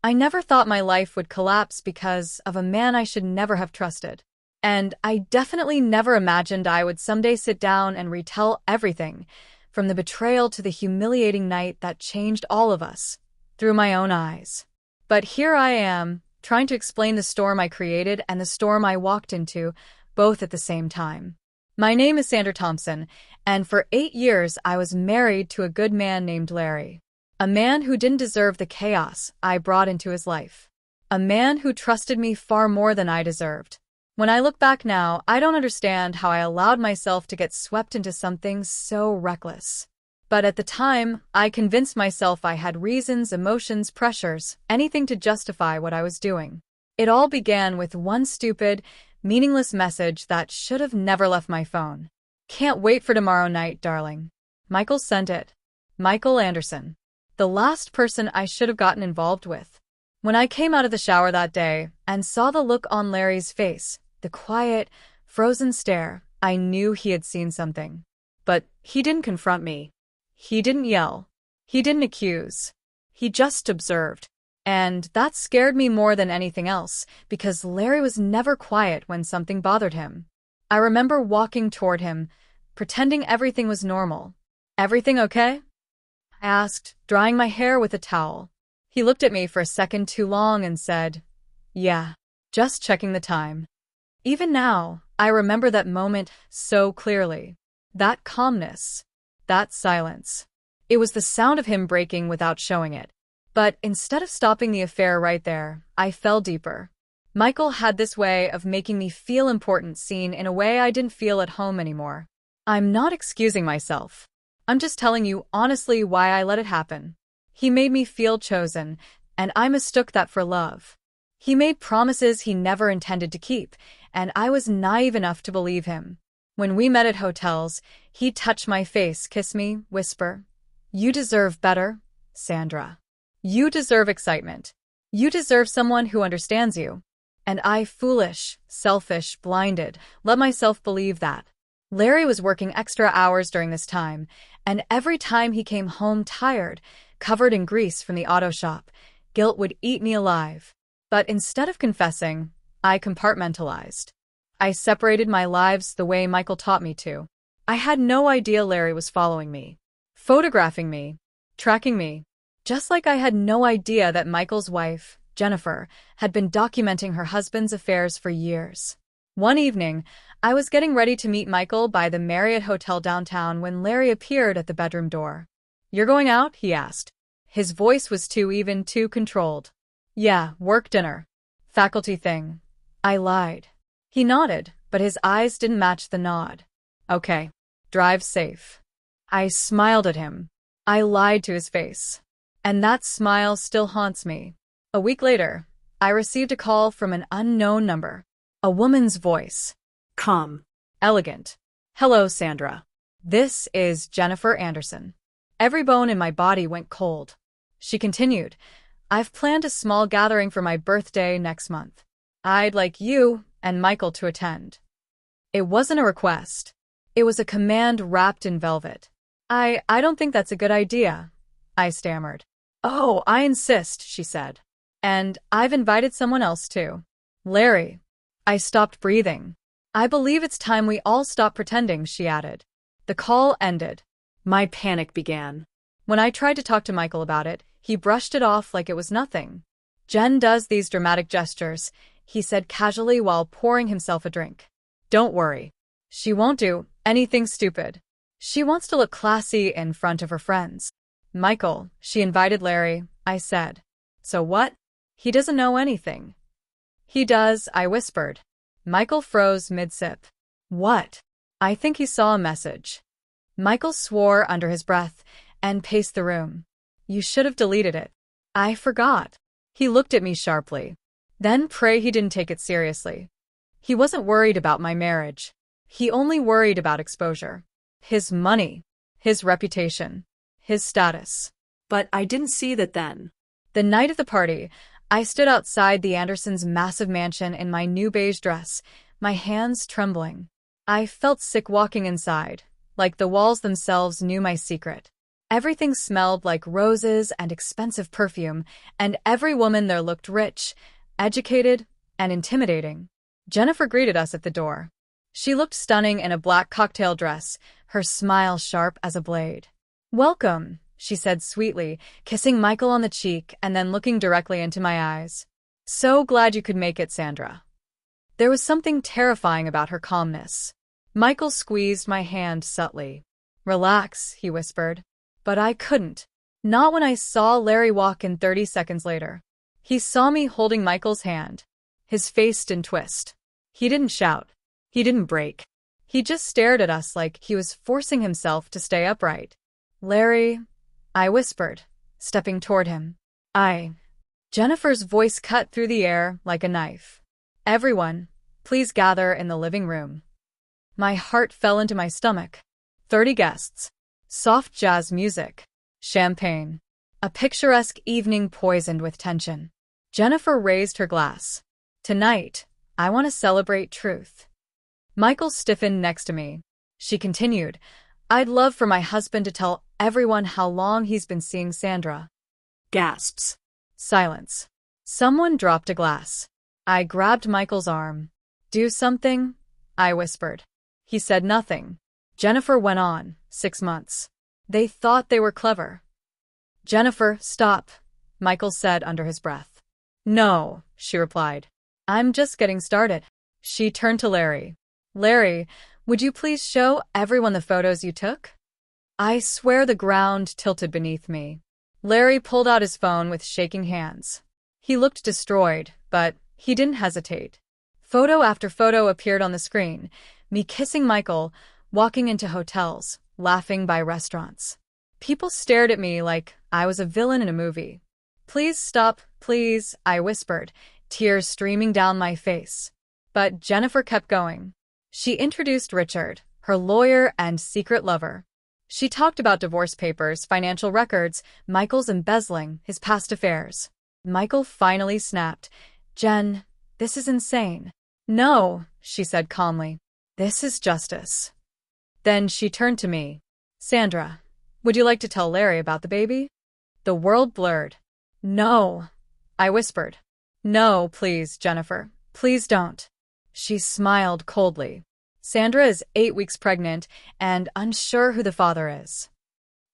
I never thought my life would collapse because of a man I should never have trusted. And I definitely never imagined I would someday sit down and retell everything, from the betrayal to the humiliating night that changed all of us, through my own eyes. But here I am, trying to explain the storm I created and the storm I walked into, both at the same time. My name is Sandra Thompson, and for 8 years I was married to a good man named Larry. A man who didn't deserve the chaos I brought into his life. A man who trusted me far more than I deserved. When I look back now, I don't understand how I allowed myself to get swept into something so reckless. But at the time, I convinced myself I had reasons, emotions, pressures, anything to justify what I was doing. It all began with one stupid, meaningless message that should have never left my phone. "Can't wait for tomorrow night, darling." Michael sent it. Michael Anderson. The last person I should have gotten involved with. When I came out of the shower that day and saw the look on Larry's face, the quiet, frozen stare, I knew he had seen something. But he didn't confront me. He didn't yell. He didn't accuse. He just observed. And that scared me more than anything else, because Larry was never quiet when something bothered him. I remember walking toward him, pretending everything was normal. "Everything okay?" I asked, drying my hair with a towel. He looked at me for a second too long and said, "Yeah, just checking the time." Even now, I remember that moment so clearly. That calmness. That silence. It was the sound of him breaking without showing it. But instead of stopping the affair right there, I fell deeper. Michael had this way of making me feel important, seen in a way I didn't feel at home anymore. I'm not excusing myself. I'm just telling you honestly why I let it happen. He made me feel chosen, and I mistook that for love. He made promises he never intended to keep, and I was naive enough to believe him. When we met at hotels, he'd touch my face, kiss me, whisper, "You deserve better, Sandra. You deserve excitement. You deserve someone who understands you." And I, foolish, selfish, blinded, let myself believe that. Larry was working extra hours during this time, and every time he came home tired, covered in grease from the auto shop, guilt would eat me alive. But instead of confessing, I compartmentalized. I separated my lives the way Michael taught me to. I had no idea Larry was following me, photographing me, tracking me, just like I had no idea that Michael's wife, Jennifer, had been documenting her husband's affairs for years. One evening, I was getting ready to meet Michael by the Marriott Hotel downtown when Larry appeared at the bedroom door. "You're going out?" he asked. His voice was too controlled. "Yeah, work dinner. Faculty thing." I lied. He nodded, but his eyes didn't match the nod. "Okay. Drive safe." I smiled at him. I lied to his face. And that smile still haunts me. A week later, I received a call from an unknown number. A woman's voice. Calm. Elegant. "Hello, Sandra. This is Jennifer Anderson." Every bone in my body went cold. She continued, "I've planned a small gathering for my birthday next month. I'd like you and Michael to attend." It wasn't a request. It was a command wrapped in velvet. I don't think that's a good idea," I stammered. "Oh, I insist," she said. "And I've invited someone else too. Larry." I stopped breathing. "I believe it's time we all stop pretending," she added. The call ended. My panic began. When I tried to talk to Michael about it, he brushed it off like it was nothing. "Jen does these dramatic gestures," he said casually while pouring himself a drink. "Don't worry. She won't do anything stupid. She wants to look classy in front of her friends." "Michael, she invited Larry," I said. "So what? He doesn't know anything." "He does," I whispered. Michael froze mid-sip. "What?" "I think he saw a message." Michael swore under his breath and paced the room. "You should have deleted it." "I forgot." He looked at me sharply. Then pray he didn't take it seriously. He wasn't worried about my marriage. He only worried about exposure. His money. His reputation. His status. But I didn't see that then. The night of the party, I stood outside the Andersons' massive mansion in my new beige dress, my hands trembling. I felt sick walking inside, like the walls themselves knew my secret. Everything smelled like roses and expensive perfume, and every woman there looked rich, educated, and intimidating. Jennifer greeted us at the door. She looked stunning in a black cocktail dress, her smile sharp as a blade. "Welcome," she said sweetly, kissing Michael on the cheek and then looking directly into my eyes. "So glad you could make it, Sandra." There was something terrifying about her calmness. Michael squeezed my hand subtly. "Relax," he whispered. But I couldn't. Not when I saw Larry walk in 30 seconds later. He saw me holding Michael's hand. His face didn't twist. He didn't shout. He didn't break. He just stared at us like he was forcing himself to stay upright. "Larry," I whispered, stepping toward him. Jennifer's voice cut through the air like a knife. "Everyone, please gather in the living room." My heart fell into my stomach. 30 guests. Soft jazz music. Champagne. A picturesque evening poisoned with tension. Jennifer raised her glass. "Tonight, I want to celebrate truth." Michael stiffened next to me. She continued, "I'd love for my husband to tell everyone how long he's been seeing Sandra." Gasps. Silence. Someone dropped a glass. I grabbed Michael's arm. "Do something?" I whispered. He said nothing. Jennifer went on, 6 months. They thought they were clever. "Jennifer, stop," Michael said under his breath. "No," she replied. "I'm just getting started." She turned to Larry. "Larry, would you please show everyone the photos you took?" I swear the ground tilted beneath me. Larry pulled out his phone with shaking hands. He looked destroyed, but he didn't hesitate. Photo after photo appeared on the screen. Me kissing Michael, walking into hotels, laughing by restaurants. People stared at me like I was a villain in a movie. "Please stop, please," I whispered, tears streaming down my face. But Jennifer kept going. She introduced Richard, her lawyer and secret lover. She talked about divorce papers, financial records, Michael's embezzling, his past affairs. Michael finally snapped. "Jen, this is insane." "No," she said calmly. "This is justice." Then she turned to me. "Sandra, would you like to tell Larry about the baby?" The world blurred. "No," I whispered. "No, please, Jennifer. Please don't." She smiled coldly. "Sandra is 8 weeks pregnant and unsure who the father is."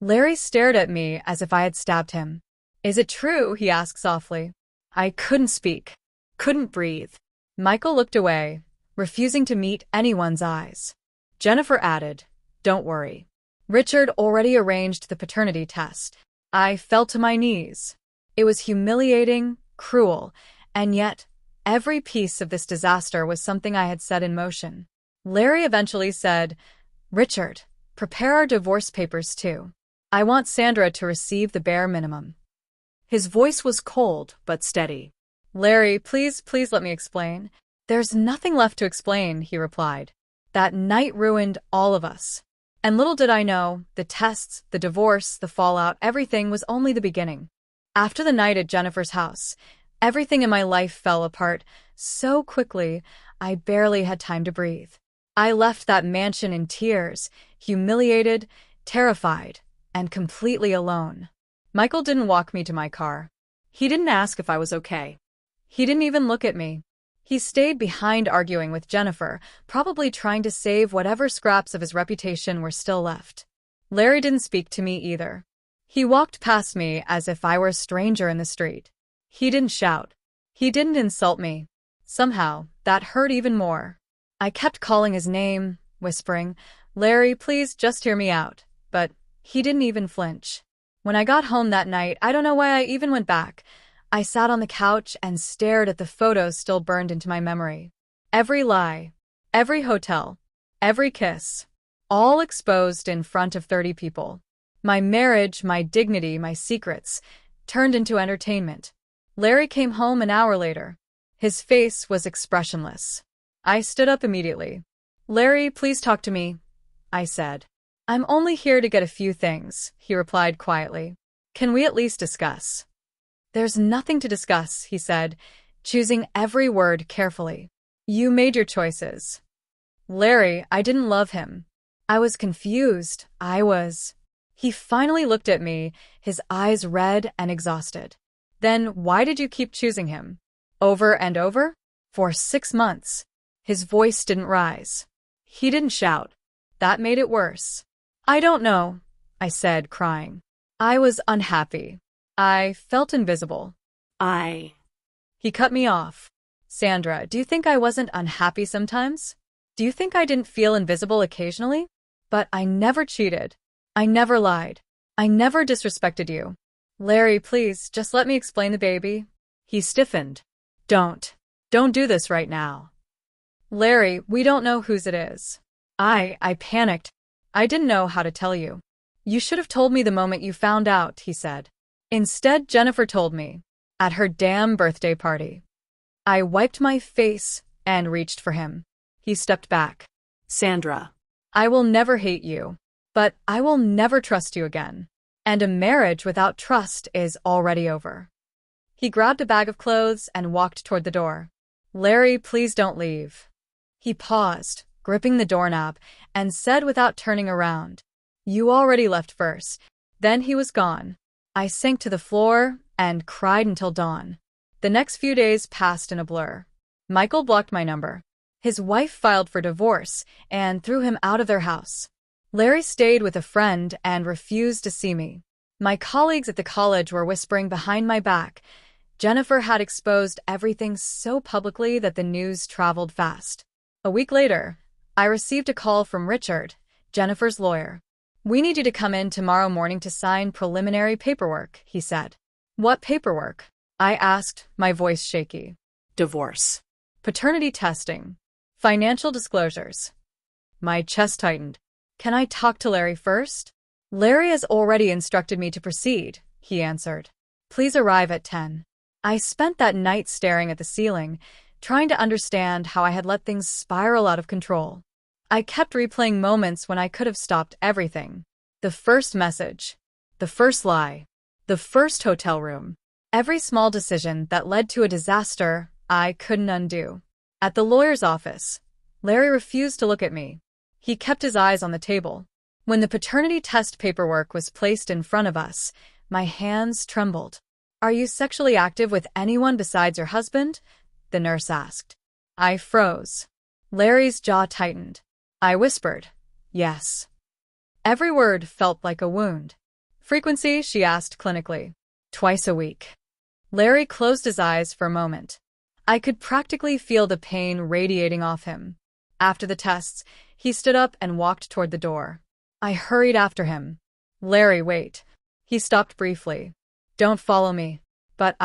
Larry stared at me as if I had stabbed him. "Is it true?" he asked softly. I couldn't speak, couldn't breathe. Michael looked away, refusing to meet anyone's eyes. Jennifer added, "Don't worry. Richard already arranged the paternity test." I fell to my knees. It was humiliating, cruel, and yet every piece of this disaster was something I had set in motion. Larry eventually said, "Richard, prepare our divorce papers too. I want Sandra to receive the bare minimum." His voice was cold but steady. "Larry, please let me explain." "There's nothing left to explain," he replied. That night ruined all of us. And little did I know, the tests, the divorce, the fallout, everything was only the beginning. After the night at Jennifer's house, everything in my life fell apart so quickly I barely had time to breathe. I left that mansion in tears, humiliated, terrified, and completely alone. Michael didn't walk me to my car. He didn't ask if I was okay. He didn't even look at me. He stayed behind arguing with Jennifer, probably trying to save whatever scraps of his reputation were still left. Larry didn't speak to me either. He walked past me as if I were a stranger in the street. He didn't shout. He didn't insult me. Somehow, that hurt even more. I kept calling his name, whispering, "Larry, please just hear me out." But he didn't even flinch. When I got home that night, I don't know why I even went back. I sat on the couch and stared at the photos still burned into my memory. Every lie, every hotel, every kiss, all exposed in front of 30 people. My marriage, my dignity, my secrets, turned into entertainment. Larry came home an hour later. His face was expressionless. I stood up immediately. "Larry, please talk to me," I said. "I'm only here to get a few things," he replied quietly. "Can we at least discuss?" "There's nothing to discuss," he said, choosing every word carefully. "You made your choices." "Larry, I didn't love him. I was confused. He finally looked at me, his eyes red and exhausted. Then why did you keep choosing him? Over and over? For 6 months. His voice didn't rise. He didn't shout. That made it worse. I don't know, I said, crying. I was unhappy. I felt invisible. He cut me off. Sandra, do you think I wasn't unhappy sometimes? Do you think I didn't feel invisible occasionally? But I never cheated. I never lied. I never disrespected you. Larry, please, just let me explain the baby. He stiffened. Don't do this right now. Larry, we don't know whose it is. I panicked. I didn't know how to tell you. You should have told me the moment you found out, he said. Instead, Jennifer told me. At her damn birthday party. I wiped my face and reached for him. He stepped back. Sandra. I will never hate you, but I will never trust you again. And a marriage without trust is already over. He grabbed a bag of clothes and walked toward the door. Larry, please don't leave. He paused, gripping the doorknob, and said without turning around, You already left first. Then he was gone. I sank to the floor and cried until dawn. The next few days passed in a blur. Michael blocked my number. His wife filed for divorce and threw him out of their house. Larry stayed with a friend and refused to see me. My colleagues at the college were whispering behind my back. Jennifer had exposed everything so publicly that the news traveled fast. A week later, I received a call from Richard, Jennifer's lawyer. We need you to come in tomorrow morning to sign preliminary paperwork, he said. What paperwork? I asked, my voice shaky. Divorce. Paternity testing. Financial disclosures. My chest tightened. Can I talk to Larry first? Larry has already instructed me to proceed, he answered. Please arrive at 10. I spent that night staring at the ceiling, trying to understand how I had let things spiral out of control. I kept replaying moments when I could have stopped everything. The first message. The first lie. The first hotel room. Every small decision that led to a disaster I couldn't undo. At the lawyer's office, Larry refused to look at me. He kept his eyes on the table. When the paternity test paperwork was placed in front of us, my hands trembled. Are you sexually active with anyone besides your husband? The nurse asked. I froze. Larry's jaw tightened. I whispered, yes. Every word felt like a wound. Frequency, she asked clinically. Twice a week. Larry closed his eyes for a moment. I could practically feel the pain radiating off him. After the tests, he stood up and walked toward the door. I hurried after him. Larry, wait. He stopped briefly. Don't follow me. But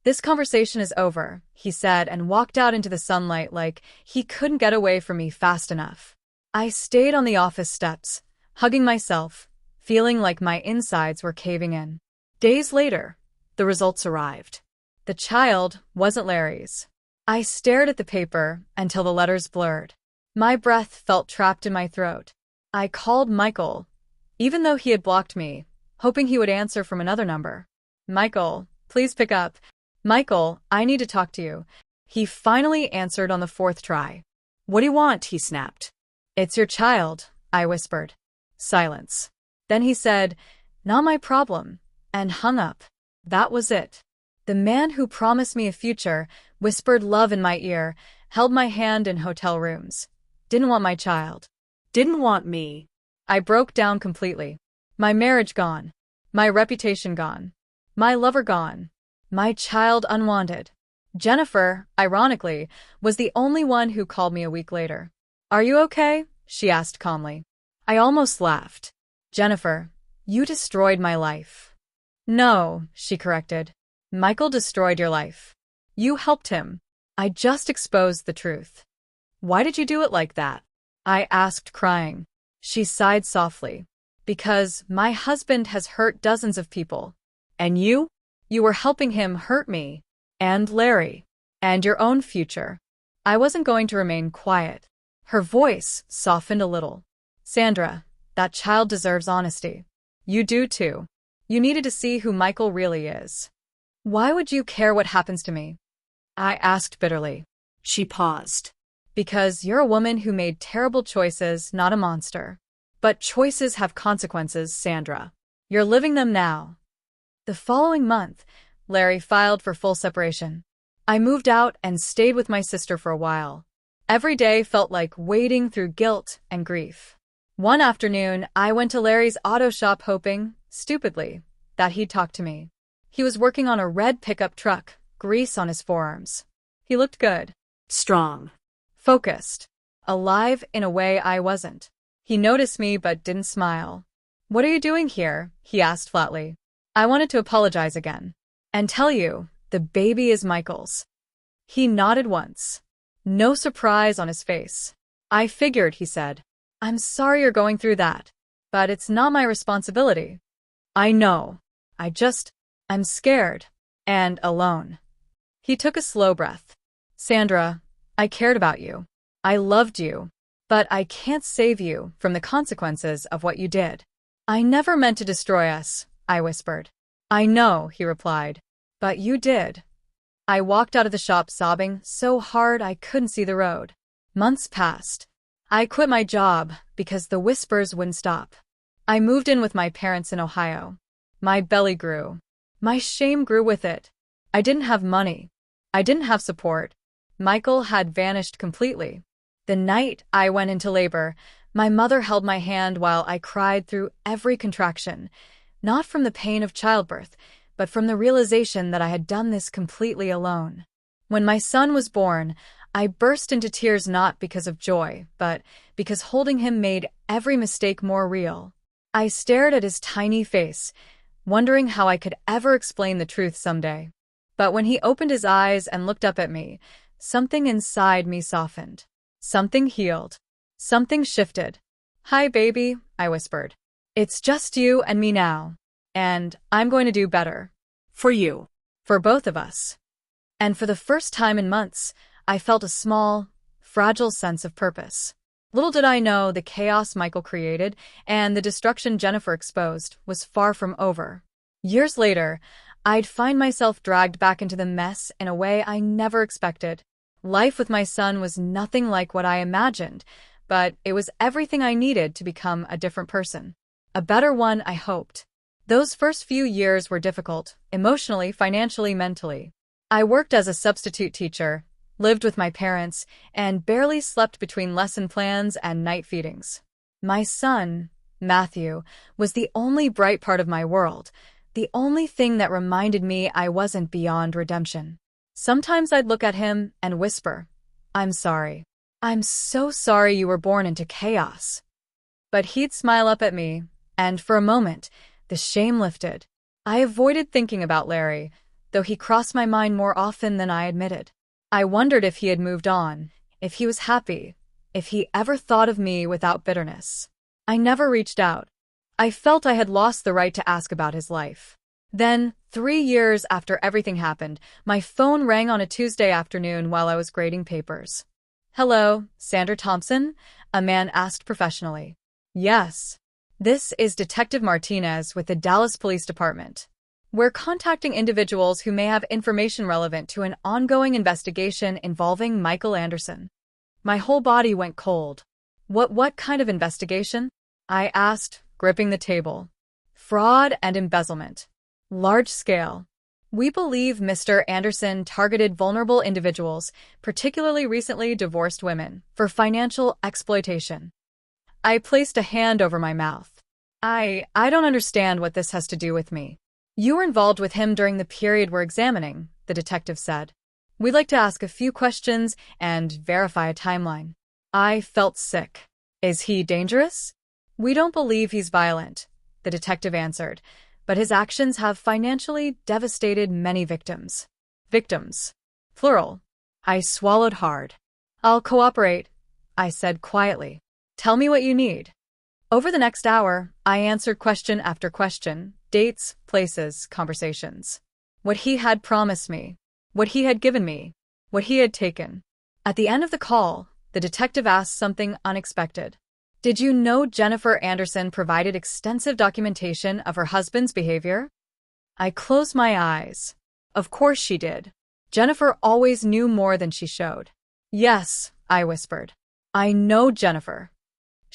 This conversation is over, he said and walked out into the sunlight like he couldn't get away from me fast enough. I stayed on the office steps, hugging myself, feeling like my insides were caving in. Days later, the results arrived. The child wasn't Larry's. I stared at the paper until the letters blurred. My breath felt trapped in my throat. I called Michael, even though he had blocked me, hoping he would answer from another number. Michael, please pick up. Michael, I need to talk to you. He finally answered on the 4th try. What do you want? He snapped. It's your child, I whispered. Silence. Then he said, not my problem, and hung up. That was it. The man who promised me a future, whispered love in my ear, held my hand in hotel rooms. Didn't want my child. Didn't want me. I broke down completely. My marriage gone. My reputation gone. My lover gone. My child unwanted. Jennifer, ironically, was the only one who called me a week later. Are you okay? She asked calmly. I almost laughed. Jennifer, you destroyed my life. No, she corrected. Michael destroyed your life. You helped him. I just exposed the truth. Why did you do it like that? I asked, crying. She sighed softly. Because my husband has hurt dozens of people. And you? You were helping him hurt me. And Larry. And your own future. I wasn't going to remain quiet. Her voice softened a little. Sandra, that child deserves honesty. You do too. You needed to see who Michael really is. Why would you care what happens to me? I asked bitterly. She paused. Because you're a woman who made terrible choices, not a monster. But choices have consequences, Sandra. You're living them now. The following month, Larry filed for full separation. I moved out and stayed with my sister for a while. Every day felt like wading through guilt and grief. One afternoon, I went to Larry's auto shop hoping, stupidly, that he'd talk to me. He was working on a red pickup truck, grease on his forearms. He looked good. Strong. Focused. Alive in a way I wasn't. He noticed me but didn't smile. "What are you doing here?" he asked flatly. I wanted to apologize again. "And tell you, the baby is Michael's." He nodded once. No surprise on his face. "I figured," he said. "I'm sorry you're going through that. But it's not my responsibility." "I know. I'm scared. And alone." He took a slow breath. "Sandra, I cared about you. I loved you. But I can't save you from the consequences of what you did." "I never meant to destroy us," I whispered. "I know," he replied. "But you did." I walked out of the shop sobbing so hard I couldn't see the road. Months passed. I quit my job because the whispers wouldn't stop. I moved in with my parents in Ohio. My belly grew. My shame grew with it. I didn't have money. I didn't have support. Michael had vanished completely. The night I went into labor, my mother held my hand while I cried through every contraction, not from the pain of childbirth, but from the realization that I had done this completely alone. When my son was born, I burst into tears not because of joy, but because holding him made every mistake more real. I stared at his tiny face, wondering how I could ever explain the truth someday. But when he opened his eyes and looked up at me, something inside me softened. Something healed. Something shifted. "Hi, baby," I whispered. "It's just you and me now. And I'm going to do better." For you. For both of us. And for the first time in months, I felt a small, fragile sense of purpose. Little did I know the chaos Michael created and the destruction Jennifer exposed was far from over. Years later, I'd find myself dragged back into the mess in a way I never expected. Life with my son was nothing like what I imagined, but it was everything I needed to become a different person. A better one, I hoped. Those first few years were difficult, emotionally, financially, mentally. I worked as a substitute teacher, lived with my parents, and barely slept between lesson plans and night feedings. My son, Matthew, was the only bright part of my world, the only thing that reminded me I wasn't beyond redemption. Sometimes I'd look at him and whisper, "I'm sorry. I'm so sorry you were born into chaos." But he'd smile up at me, and for a moment, the shame lifted. I avoided thinking about Larry, though he crossed my mind more often than I admitted. I wondered if he had moved on, if he was happy, if he ever thought of me without bitterness. I never reached out. I felt I had lost the right to ask about his life. Then, 3 years after everything happened, my phone rang on a Tuesday afternoon while I was grading papers. "Hello, Sandra Thompson?" a man asked professionally. "Yes. This is Detective Martinez with the Dallas Police Department. We're contacting individuals who may have information relevant to an ongoing investigation involving Michael Anderson." My whole body went cold. What kind of investigation?" I asked, gripping the table. "Fraud and embezzlement. Large scale. We believe Mr. Anderson targeted vulnerable individuals, particularly recently divorced women, for financial exploitation." I placed a hand over my mouth. I don't understand what this has to do with me." "You were involved with him during the period we're examining," the detective said. "We'd like to ask a few questions and verify a timeline." I felt sick. "Is he dangerous?" "We don't believe he's violent," the detective answered, "but his actions have financially devastated many victims." Victims. Plural. I swallowed hard. "I'll cooperate," I said quietly. "Tell me what you need." Over the next hour, I answered question after question, dates, places, conversations. What he had promised me, what he had given me, what he had taken. At the end of the call, the detective asked something unexpected. "Did you know Jennifer Anderson provided extensive documentation of her husband's behavior?" I closed my eyes. Of course she did. Jennifer always knew more than she showed. "Yes," I whispered. "I know Jennifer.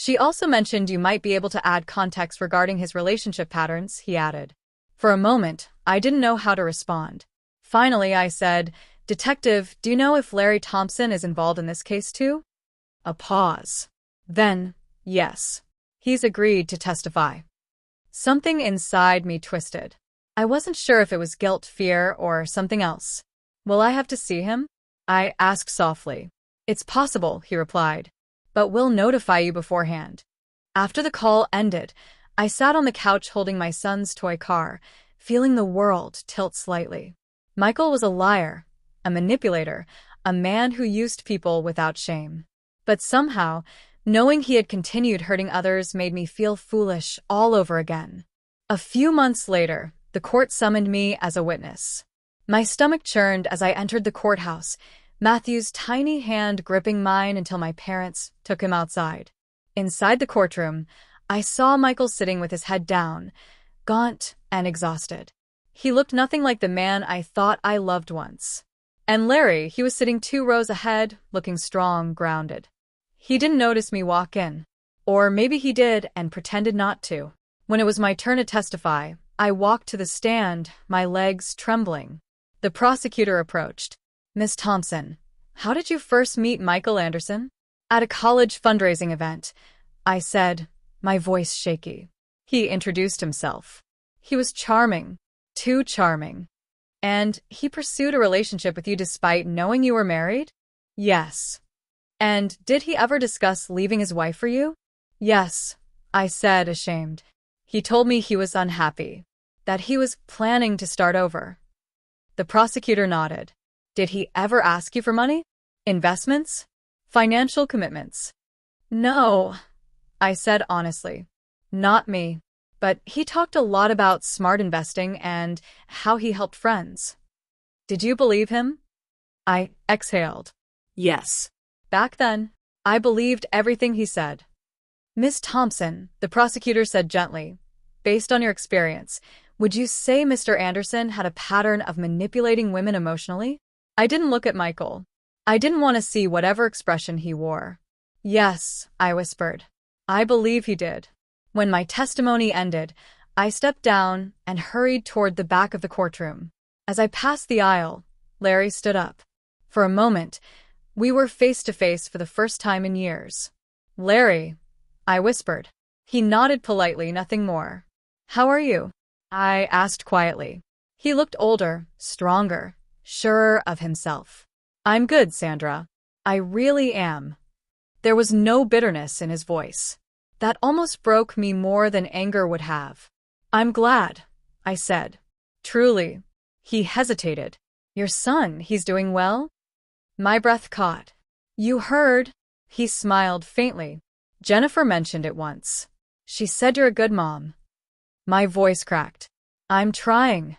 She also mentioned you might be able to add context regarding his relationship patterns, he added. For a moment, I didn't know how to respond. Finally, I said, Detective, do you know if Larry Thompson is involved in this case too? A pause. Then, yes. He's agreed to testify. Something inside me twisted. I wasn't sure if it was guilt, fear, or something else. Will I have to see him? I asked softly. It's possible, he replied. But we'll notify you beforehand. After the call ended, I sat on the couch holding my son's toy car, feeling the world tilt slightly. Michael was a liar, a manipulator, a man who used people without shame. But somehow, knowing he had continued hurting others made me feel foolish all over again. A few months later, the court summoned me as a witness. My stomach churned as I entered the courthouse, Matthew's tiny hand gripping mine until my parents took him outside. Inside the courtroom, I saw Michael sitting with his head down, gaunt and exhausted. He looked nothing like the man I thought I loved once. And Larry, he was sitting 2 rows ahead, looking strong, grounded. He didn't notice me walk in. Or maybe he did and pretended not to. When it was my turn to testify, I walked to the stand, my legs trembling. The prosecutor approached. Miss Thompson, how did you first meet Michael Anderson? At a college fundraising event, I said, my voice shaky. He introduced himself. He was charming, too charming. And he pursued a relationship with you despite knowing you were married? Yes. And did he ever discuss leaving his wife for you? Yes, I said, ashamed. He told me he was unhappy, that he was planning to start over. The prosecutor nodded. Did he ever ask you for money? Investments? Financial commitments? No, I said honestly. Not me. But he talked a lot about smart investing and how he helped friends. Did you believe him? I exhaled. Yes. Back then, I believed everything he said. Miss Thompson, the prosecutor said gently, based on your experience, would you say Mr. Anderson had a pattern of manipulating women emotionally? I didn't look at Michael. I didn't want to see whatever expression he wore. Yes, I whispered. I believe he did. When my testimony ended, I stepped down and hurried toward the back of the courtroom. As I passed the aisle, Larry stood up. For a moment, we were face to face for the first time in years. Larry, I whispered. He nodded politely, nothing more. How are you? I asked quietly. He looked older, stronger, surer of himself. I'm good, Sandra. I really am. There was no bitterness in his voice. That almost broke me more than anger would have. I'm glad, I said. Truly. He hesitated. Your son, he's doing well? My breath caught. You heard? He smiled faintly. Jennifer mentioned it once. She said you're a good mom. My voice cracked. I'm trying.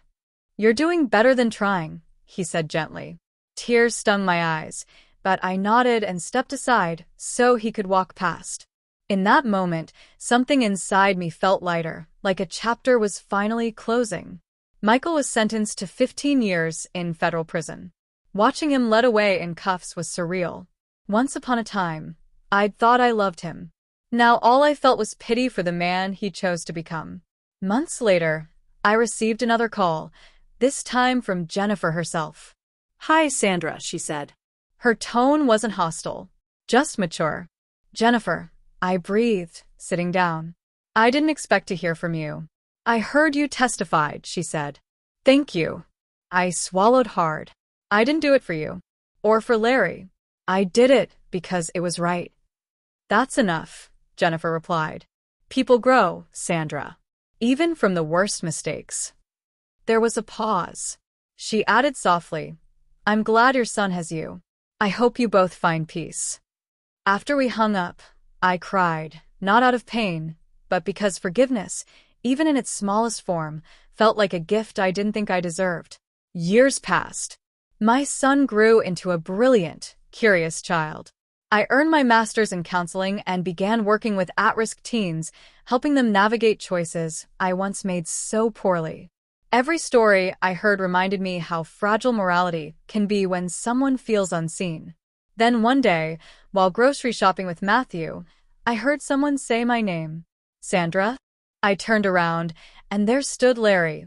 You're doing better than trying, he said gently. Tears stung my eyes, but I nodded and stepped aside so he could walk past. In that moment, something inside me felt lighter, like a chapter was finally closing. Michael was sentenced to 15 years in federal prison. Watching him led away in cuffs was surreal. Once upon a time, I'd thought I loved him. Now all I felt was pity for the man he chose to become. Months later, I received another call, this time from Jennifer herself. Hi, Sandra, she said. Her tone wasn't hostile, just mature. Jennifer, I breathed, sitting down. I didn't expect to hear from you. I heard you testified, she said. Thank you. I swallowed hard. I didn't do it for you. Or for Larry. I did it because it was right. That's enough, Jennifer replied. People grow, Sandra. Even from the worst mistakes. There was a pause. She added softly, I'm glad your son has you. I hope you both find peace. After we hung up, I cried, not out of pain, but because forgiveness, even in its smallest form, felt like a gift I didn't think I deserved. Years passed. My son grew into a brilliant, curious child. I earned my master's in counseling and began working with at-risk teens, helping them navigate choices I once made so poorly. Every story I heard reminded me how fragile morality can be when someone feels unseen. Then one day, while grocery shopping with Matthew, I heard someone say my name. Sandra? I turned around, and there stood Larry,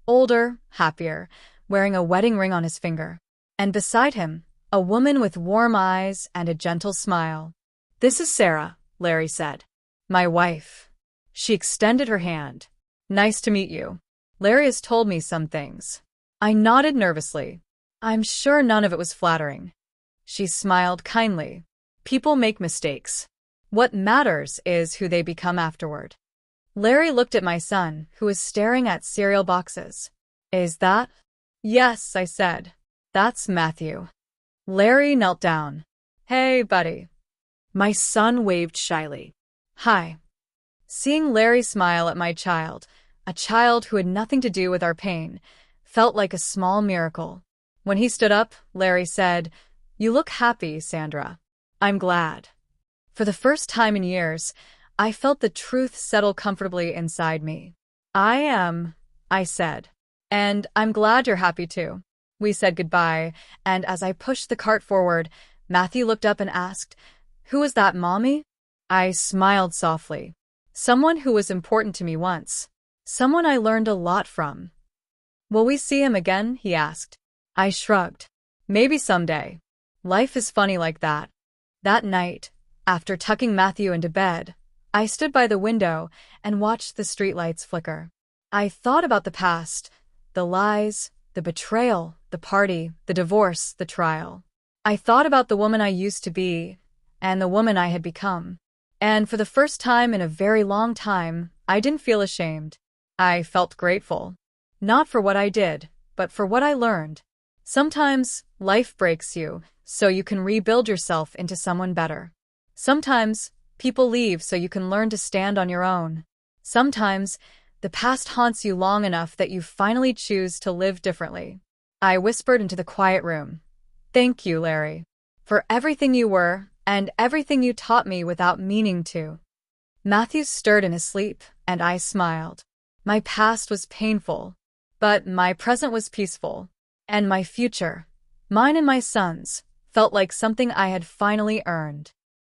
older, happier, wearing a wedding ring on his finger. And beside him, a woman with warm eyes and a gentle smile. This is Sarah, Larry said. My wife. She extended her hand. Nice to meet you. Larry has told me some things. I nodded nervously. I'm sure none of it was flattering. She smiled kindly. People make mistakes. What matters is who they become afterward. Larry looked at my son, who was staring at cereal boxes. Is that? Yes, I said. That's Matthew. Larry knelt down. Hey, buddy. My son waved shyly. Hi. Seeing Larry smile at my child, a child who had nothing to do with our pain, felt like a small miracle. When he stood up, Larry said, You look happy, Sandra. I'm glad. For the first time in years, I felt the truth settle comfortably inside me. I am, I said. And I'm glad you're happy too. We said goodbye, and as I pushed the cart forward, Matthew looked up and asked, Who was that, Mommy? I smiled softly. Someone who was important to me once. Someone I learned a lot from. Will we see him again? He asked. I shrugged. Maybe someday. Life is funny like that. That night, after tucking Matthew into bed, I stood by the window and watched the streetlights flicker. I thought about the past, the lies, the betrayal, the party, the divorce, the trial. I thought about the woman I used to be and the woman I had become. And for the first time in a very long time, I didn't feel ashamed. I felt grateful. Not for what I did, but for what I learned. Sometimes life breaks you, so you can rebuild yourself into someone better. Sometimes people leave so you can learn to stand on your own. Sometimes the past haunts you long enough that you finally choose to live differently. I whispered into the quiet room. Thank you, Larry, for everything you were and everything you taught me without meaning to. Matthew stirred in his sleep, and I smiled. My past was painful, but my present was peaceful. And my future, mine and my son's, felt like something I had finally earned.